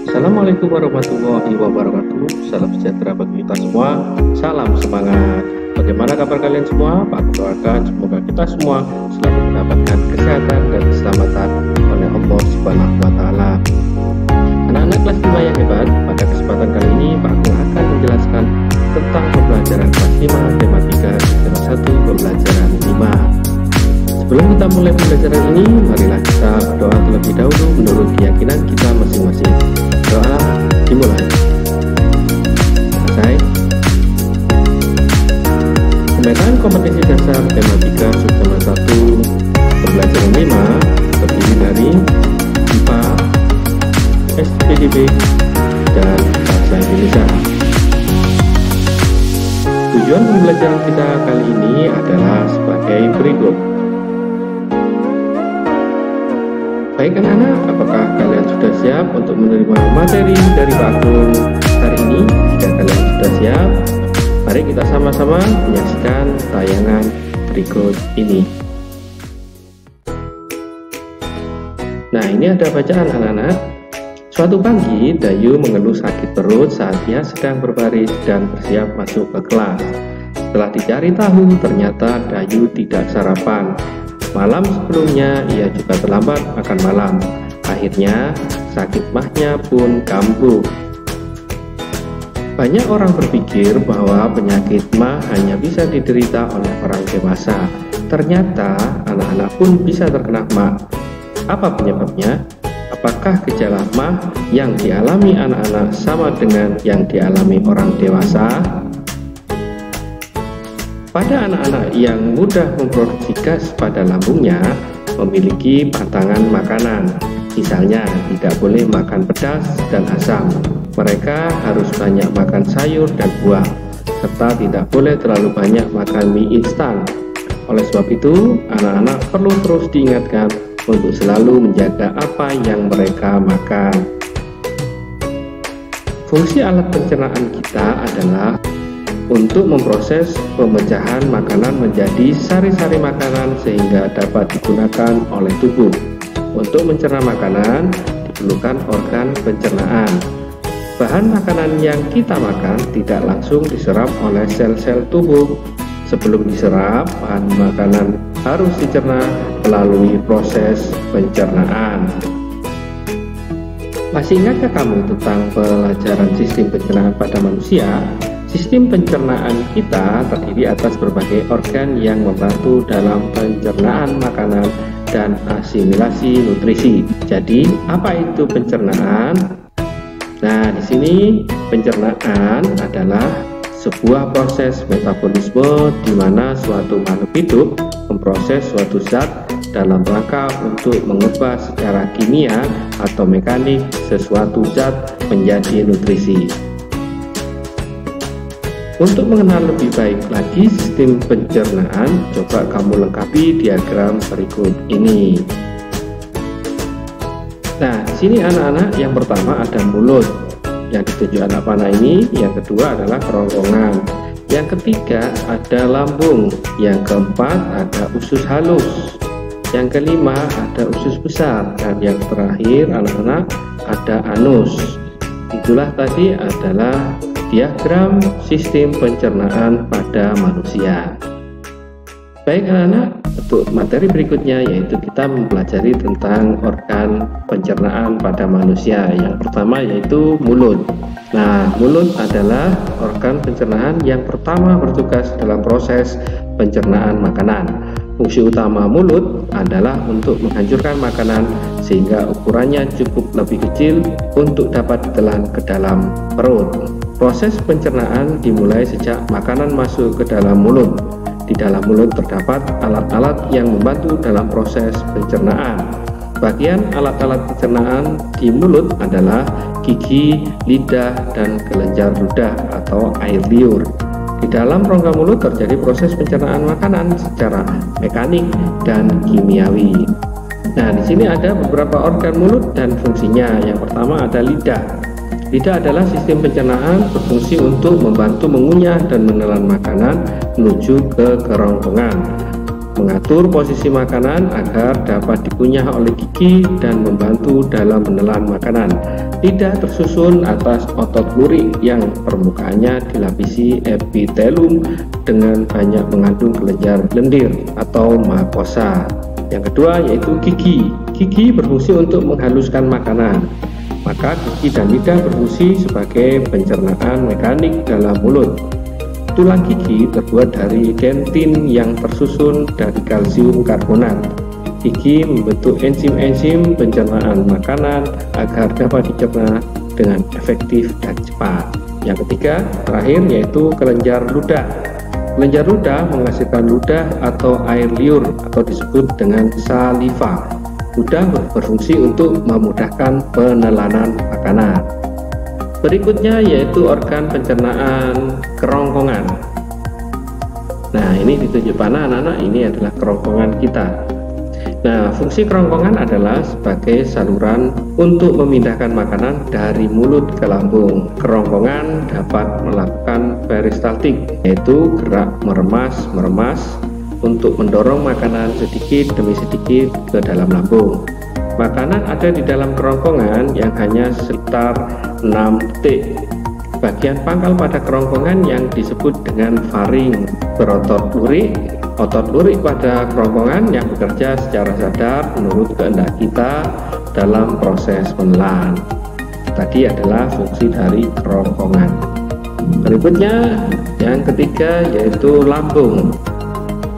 Assalamualaikum warahmatullahi wabarakatuh. Salam sejahtera bagi kita semua. Salam semangat. Bagaimana kabar kalian semua? Pak doakan semoga kita semua selalu mendapatkan kesehatan dan keselamatan oleh Allah Subhanahu wa taala. Anak-anak kelas 5 yang hebat, pada kesempatan kali ini Pak akan menjelaskan tentang pembelajaran kelas 5 tema 3 tema 1 pembelajaran 5. Sebelum kita mulai pembelajaran ini, marilah kita berdoa terlebih dahulu menurut keyakinan kita masing-masing. Doa dimulai. Selesai. Pemetaan kompetensi dasar tema 3 subtema 1 pembelajaran 5 terdiri dari IPA, SPDB, dan Bahasa Indonesia. Tujuan pembelajaran kita kali ini adalah sebagai berikut. Baik anak-anak, apakah kalian sudah siap untuk menerima materi dari Pak Agung hari ini? Jika kalian sudah siap, mari kita sama-sama menyaksikan tayangan berikut ini. Nah, ini ada bacaan anak-anak. Suatu pagi, Dayu mengeluh sakit perut saat ia sedang berbaris dan bersiap masuk ke kelas. Setelah dicari tahu, ternyata Dayu tidak sarapan. Malam sebelumnya ia juga terlambat makan malam. Akhirnya sakit mahnya pun kambuh. Banyak orang berpikir bahwa penyakit mah hanya bisa diderita oleh orang dewasa. Ternyata anak-anak pun bisa terkena mah. Apa penyebabnya? Apakah gejala mah yang dialami anak-anak sama dengan yang dialami orang dewasa? Pada anak-anak yang mudah memproduksi gas pada lambungnya memiliki pantangan makanan. Misalnya tidak boleh makan pedas dan asam. Mereka harus banyak makan sayur dan buah, serta tidak boleh terlalu banyak makan mie instan. Oleh sebab itu, anak-anak perlu terus diingatkan untuk selalu menjaga apa yang mereka makan. Fungsi alat pencernaan kita adalah untuk memproses pemecahan makanan menjadi sari-sari makanan sehingga dapat digunakan oleh tubuh. Untuk mencerna makanan diperlukan organ pencernaan. Bahan makanan yang kita makan tidak langsung diserap oleh sel-sel tubuh. Sebelum diserap, bahan makanan harus dicerna melalui proses pencernaan. Masih ingatkah kamu tentang pelajaran sistem pencernaan pada manusia? Sistem pencernaan kita terdiri atas berbagai organ yang membantu dalam pencernaan makanan dan asimilasi nutrisi. Jadi, apa itu pencernaan? Nah, di sini pencernaan adalah sebuah proses metabolisme di mana suatu makhluk hidup memproses suatu zat dalam rangka untuk mengubah secara kimia atau mekanik sesuatu zat menjadi nutrisi. Untuk mengenal lebih baik lagi sistem pencernaan, coba kamu lengkapi diagram berikut ini. Nah, sini anak-anak, yang pertama ada mulut yang ditunjuk anak panah ini, yang kedua adalah kerongkongan, yang ketiga ada lambung, yang keempat ada usus halus, yang kelima ada usus besar, dan yang terakhir anak-anak ada anus. Itulah tadi adalah diagram sistem pencernaan pada manusia. Baik anak-anak, untuk materi berikutnya yaitu kita mempelajari tentang organ pencernaan pada manusia. Yang pertama yaitu mulut. Nah, mulut adalah organ pencernaan yang pertama bertugas dalam proses pencernaan makanan. Fungsi utama mulut adalah untuk menghancurkan makanan sehingga ukurannya cukup lebih kecil untuk dapat ditelan ke dalam perut. Proses pencernaan dimulai sejak makanan masuk ke dalam mulut. Di dalam mulut terdapat alat-alat yang membantu dalam proses pencernaan. Bagian alat-alat pencernaan di mulut adalah gigi, lidah, dan kelenjar ludah atau air liur. Di dalam rongga mulut terjadi proses pencernaan makanan secara mekanik dan kimiawi. Nah, di sini ada beberapa organ mulut dan fungsinya. Yang pertama ada lidah. Lidah adalah sistem pencernaan berfungsi untuk membantu mengunyah dan menelan makanan menuju ke kerongkongan. mengatur posisi makanan agar dapat dikunyah oleh gigi dan membantu dalam menelan makanan. Lidah tersusun atas otot lurik yang permukaannya dilapisi epitelum dengan banyak mengandung kelenjar lendir atau makosa. Yang kedua yaitu gigi. Gigi berfungsi untuk menghaluskan makanan. Maka gigi dan lidah berfungsi sebagai pencernaan mekanik dalam mulut. Tulang gigi terbuat dari dentin yang tersusun dari kalsium karbonat. Gigi membentuk enzim-enzim pencernaan makanan agar dapat dicerna dengan efektif dan cepat. Yang ketiga, terakhir yaitu kelenjar ludah. Kelenjar ludah menghasilkan ludah atau air liur atau disebut dengan saliva. Ludah berfungsi untuk memudahkan penelanan makanan. Berikutnya yaitu organ pencernaan kerongkongan. Nah, ini ditunjuk mana anak-anak? Ini adalah kerongkongan kita. Nah, fungsi kerongkongan adalah sebagai saluran untuk memindahkan makanan dari mulut ke lambung. Kerongkongan dapat melakukan peristaltik, yaitu gerak meremas untuk mendorong makanan sedikit demi sedikit ke dalam lambung. Makanan ada di dalam kerongkongan yang hanya sekitar 6 detik. Bagian pangkal pada kerongkongan yang disebut dengan faring berotot lurik. Otot lurik pada kerongkongan yang bekerja secara sadar menurut kehendak kita dalam proses menelan. Tadi adalah fungsi dari kerongkongan. Berikutnya yang ketiga yaitu lambung.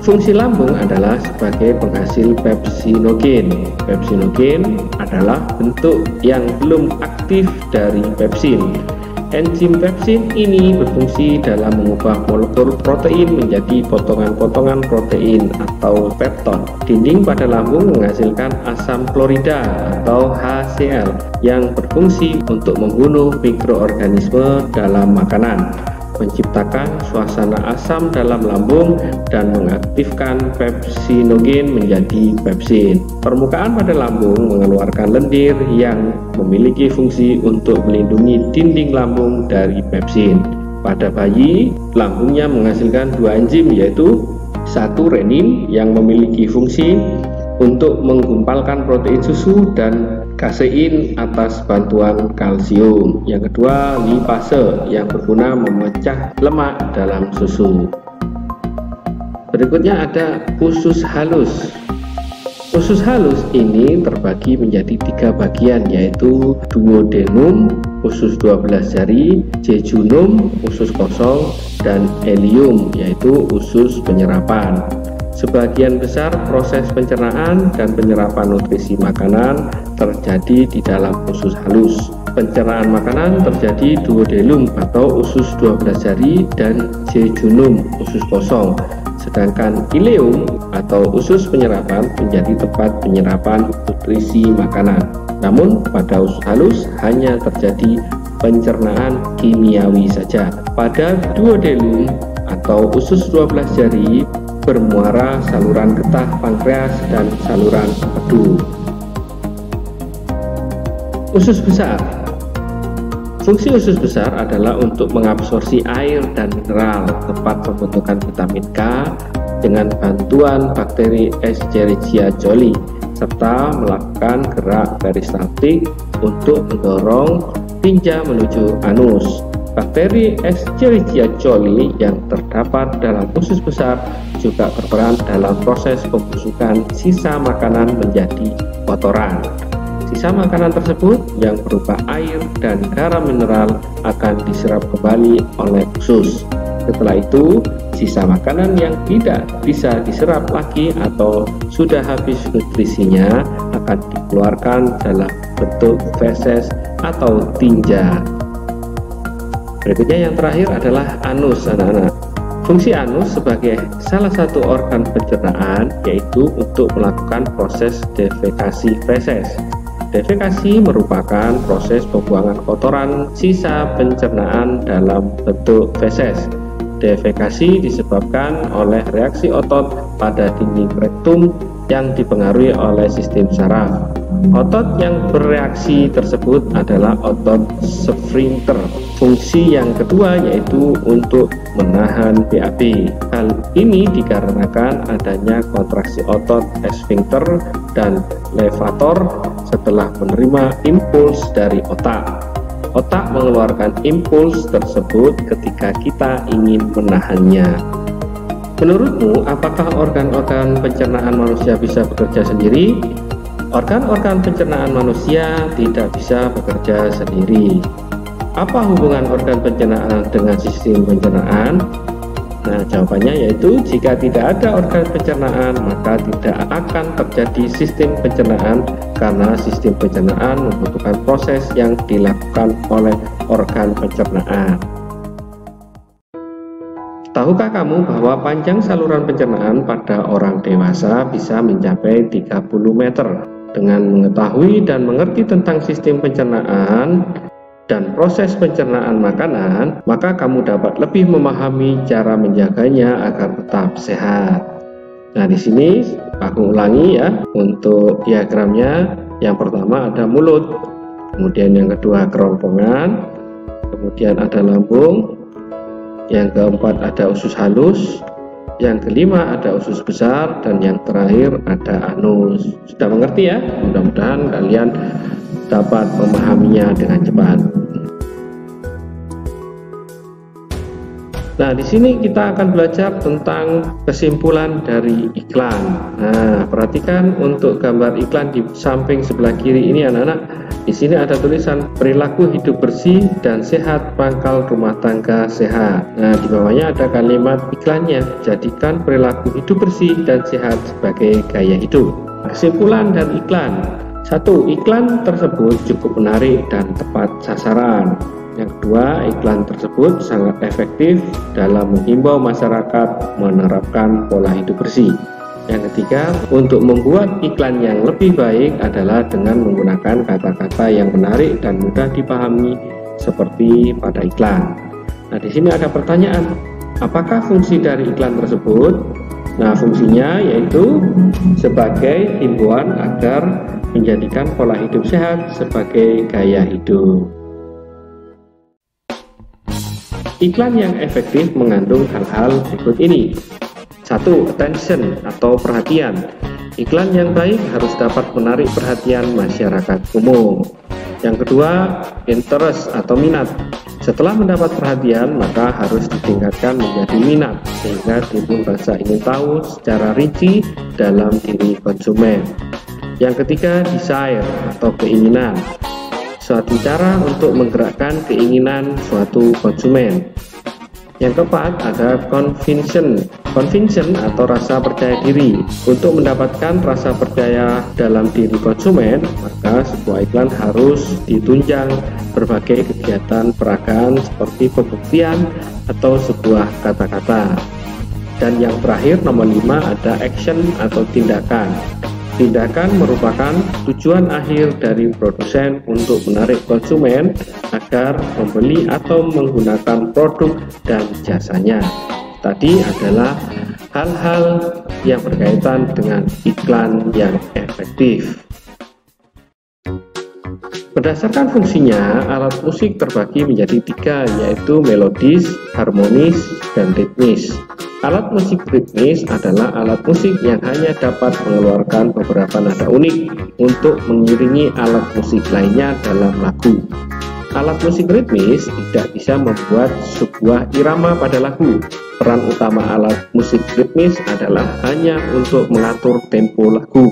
Fungsi lambung adalah sebagai penghasil pepsinogen. Pepsinogen adalah bentuk yang belum aktif dari pepsin. Enzim pepsin ini berfungsi dalam mengubah molekul protein menjadi potongan-potongan protein atau pepton. Dinding pada lambung menghasilkan asam klorida atau HCl yang berfungsi untuk membunuh mikroorganisme dalam makanan, menciptakan suasana asam dalam lambung dan mengaktifkan pepsinogen menjadi pepsin. Permukaan pada lambung mengeluarkan lendir yang memiliki fungsi untuk melindungi dinding lambung dari pepsin. Pada bayi, lambungnya menghasilkan dua enzim yaitu satu renin yang memiliki fungsi untuk menggumpalkan protein susu dan kasein atas bantuan kalsium. Yang kedua, lipase yang berguna memecah lemak dalam susu. Berikutnya ada usus halus. Usus halus ini terbagi menjadi 3 bagian yaitu duodenum, usus 12 jari, jejunum, usus kosong, dan ileum yaitu usus penyerapan. Sebagian besar proses pencernaan dan penyerapan nutrisi makanan terjadi di dalam usus halus. Pencernaan makanan terjadi duodenum atau usus 12 jari dan jejunum usus kosong. Sedangkan ileum atau usus penyerapan menjadi tempat penyerapan nutrisi makanan. Namun pada usus halus hanya terjadi pencernaan kimiawi saja. Pada duodenum atau usus 12 jari bermuara saluran getah pankreas dan saluran empedu. Usus besar. Fungsi usus besar adalah untuk mengabsorpsi air dan mineral, tempat pembentukan vitamin K dengan bantuan bakteri Escherichia coli, serta melakukan gerak peristaltik untuk mendorong tinja menuju anus. Bakteri Escherichia coli yang terdapat dalam usus besar juga berperan dalam proses pembusukan sisa makanan menjadi kotoran. Sisa makanan tersebut yang berupa air dan garam mineral akan diserap kembali oleh usus. Setelah itu, sisa makanan yang tidak bisa diserap lagi atau sudah habis nutrisinya akan dikeluarkan dalam bentuk feses atau tinja. Berikutnya yang terakhir adalah anus anak-anak. Fungsi anus sebagai salah satu organ pencernaan yaitu untuk melakukan proses defekasi feses. Defekasi merupakan proses pembuangan kotoran sisa pencernaan dalam bentuk feses. Defekasi disebabkan oleh reaksi otot pada dinding rektum yang dipengaruhi oleh sistem saraf. Otot yang bereaksi tersebut adalah otot sphincter. Fungsi yang kedua yaitu untuk menahan BAB. Hal ini dikarenakan adanya kontraksi otot sphincter dan levator setelah menerima impuls dari otak. Otak mengeluarkan impuls tersebut ketika kita ingin menahannya. Menurutmu, apakah organ-organ pencernaan manusia bisa bekerja sendiri? Organ-organ pencernaan manusia tidak bisa bekerja sendiri. Apa hubungan organ pencernaan dengan sistem pencernaan? Nah, jawabannya yaitu jika tidak ada organ pencernaan, maka tidak akan terjadi sistem pencernaan karena sistem pencernaan membutuhkan proses yang dilakukan oleh organ pencernaan. Tahukah kamu bahwa panjang saluran pencernaan pada orang dewasa bisa mencapai 30 meter? Dengan mengetahui dan mengerti tentang sistem pencernaan dan proses pencernaan makanan, maka kamu dapat lebih memahami cara menjaganya agar tetap sehat. Nah, di sini aku ulangi ya untuk diagramnya. Yang pertama ada mulut, kemudian yang kedua kerongkongan, kemudian ada lambung, yang keempat ada usus halus, yang kelima ada usus besar, dan yang terakhir ada anus. Sudah mengerti ya? Mudah-mudahan kalian dapat memahaminya dengan cepat. Nah, di sini kita akan belajar tentang kesimpulan dari iklan. Nah, perhatikan untuk gambar iklan di samping sebelah kiri ini anak-anak. Di sini ada tulisan perilaku hidup bersih dan sehat pangkal rumah tangga sehat. Nah, di bawahnya ada kalimat iklannya. Jadikan perilaku hidup bersih dan sehat sebagai gaya hidup. Kesimpulan dari iklan. 1. Iklan tersebut cukup menarik dan tepat sasaran. Yang kedua, iklan tersebut sangat efektif dalam menghimbau masyarakat menerapkan pola hidup bersih. Yang ketiga, untuk membuat iklan yang lebih baik adalah dengan menggunakan kata-kata yang menarik dan mudah dipahami seperti pada iklan. Nah, di sini ada pertanyaan, apakah fungsi dari iklan tersebut? Nah, fungsinya yaitu sebagai himbauan agar menjadikan pola hidup sehat sebagai gaya hidup. Iklan yang efektif mengandung hal-hal berikut ini. 1. Attention atau perhatian. Iklan yang baik harus dapat menarik perhatian masyarakat umum. Yang kedua, interest atau minat. Setelah mendapat perhatian, maka harus ditingkatkan menjadi minat, sehingga timbul rasa ingin tahu secara rinci dalam diri konsumen. Yang ketiga, desire atau keinginan. Suatu cara untuk menggerakkan keinginan suatu konsumen. Yang keempat ada conviction atau rasa percaya diri. Untuk mendapatkan rasa percaya dalam diri konsumen, maka sebuah iklan harus ditunjang berbagai kegiatan peragaan seperti pembuktian atau sebuah kata-kata. Dan yang terakhir nomor 5 ada action atau tindakan. Tindakan merupakan tujuan akhir dari produsen untuk menarik konsumen agar membeli atau menggunakan produk dan jasanya. Tadi adalah hal-hal yang berkaitan dengan iklan yang efektif. Berdasarkan fungsinya, alat musik terbagi menjadi 3, yaitu melodis, harmonis, dan ritmis. Alat musik ritmis adalah alat musik yang hanya dapat mengeluarkan beberapa nada unik untuk mengiringi alat musik lainnya dalam lagu. Alat musik ritmis tidak bisa membuat sebuah irama pada lagu. Peran utama alat musik ritmis adalah hanya untuk mengatur tempo lagu.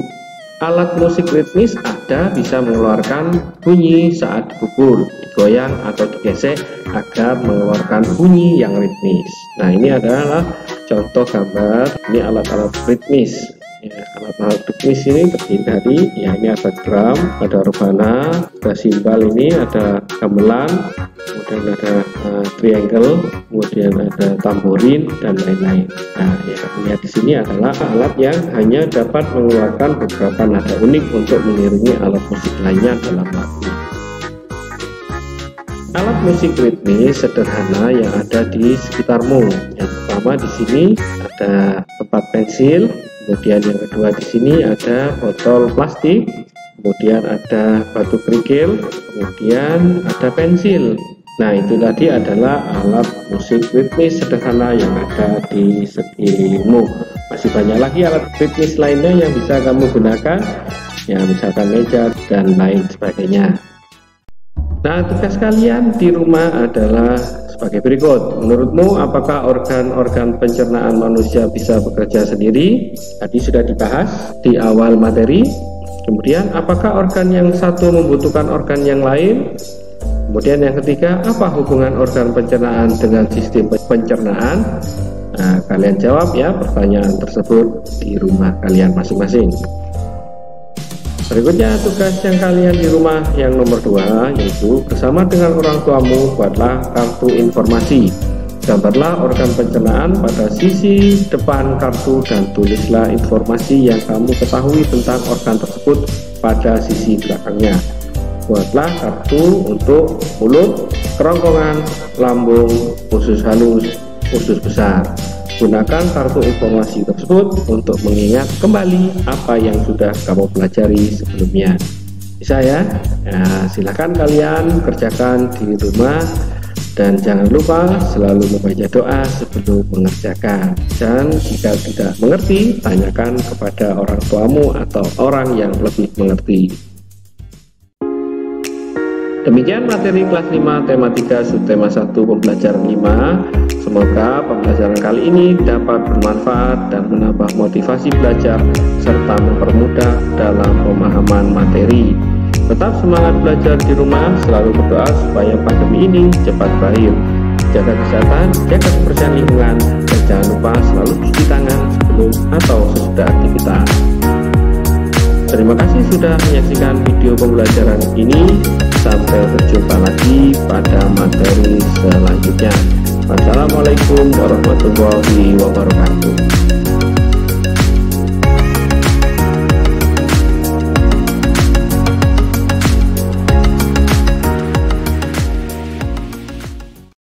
Alat musik ritmis ada bisa mengeluarkan bunyi saat dipukul, digoyang, atau digesek agar mengeluarkan bunyi yang ritmis. Nah, ini adalah contoh gambar. Ini alat-alat ritmis. Ya, alat-alat ritmis ini terdiri dari, ya ini ada drum, ada rebana, ada simbal, ini ada gamelan, kemudian ada triangle, kemudian ada tamborin, dan lain-lain. Nah, yang kami lihat di sini adalah alat yang hanya dapat mengeluarkan beberapa nada unik untuk mengiringi alat musik lainnya dalam lagu. Alat musik ritmis sederhana yang ada di sekitarmu. Yang pertama di sini ada tempat pensil, kemudian yang kedua di sini ada botol plastik, kemudian ada batu kerikil, kemudian ada pensil. Nah, itu tadi adalah alat musik ritmis sederhana yang ada di sekelilingmu. Masih banyak lagi alat ritmis lainnya yang bisa kamu gunakan, ya misalkan meja dan lain sebagainya. Nah, tugas kalian di rumah adalah sebagai berikut. Menurutmu apakah organ-organ pencernaan manusia bisa bekerja sendiri? Tadi sudah dibahas di awal materi. Kemudian apakah organ yang satu membutuhkan organ yang lain? Kemudian yang ketiga, apa hubungan organ pencernaan dengan sistem pencernaan? Nah, kalian jawab ya pertanyaan tersebut di rumah kalian masing-masing. Berikutnya tugas yang kalian di rumah yang nomor 2, yaitu bersama dengan orang tuamu buatlah kartu informasi. Gambarlah organ pencernaan pada sisi depan kartu dan tulislah informasi yang kamu ketahui tentang organ tersebut pada sisi belakangnya. Buatlah kartu untuk mulut, kerongkongan, lambung, usus halus, usus besar. Gunakan kartu informasi tersebut untuk mengingat kembali apa yang sudah kamu pelajari sebelumnya. Bisa ya? Nah, silakan kalian kerjakan di rumah dan jangan lupa selalu membaca doa sebelum mengerjakan. Dan jika tidak mengerti, tanyakan kepada orang tuamu atau orang yang lebih mengerti. Demikian materi kelas 5 tema 3 subtema 1 pembelajaran 5. Semoga pembelajaran kali ini dapat bermanfaat dan menambah motivasi belajar serta mempermudah dalam pemahaman materi. Tetap semangat belajar di rumah, selalu berdoa supaya pandemi ini cepat berakhir. Jaga kesehatan, jaga kebersihan lingkungan, dan jangan lupa selalu cuci tangan sebelum atau sesudah aktivitas. Terima kasih sudah menyaksikan video pembelajaran ini. Sampai berjumpa lagi pada materi selanjutnya. Wassalamualaikum warahmatullahi wabarakatuh.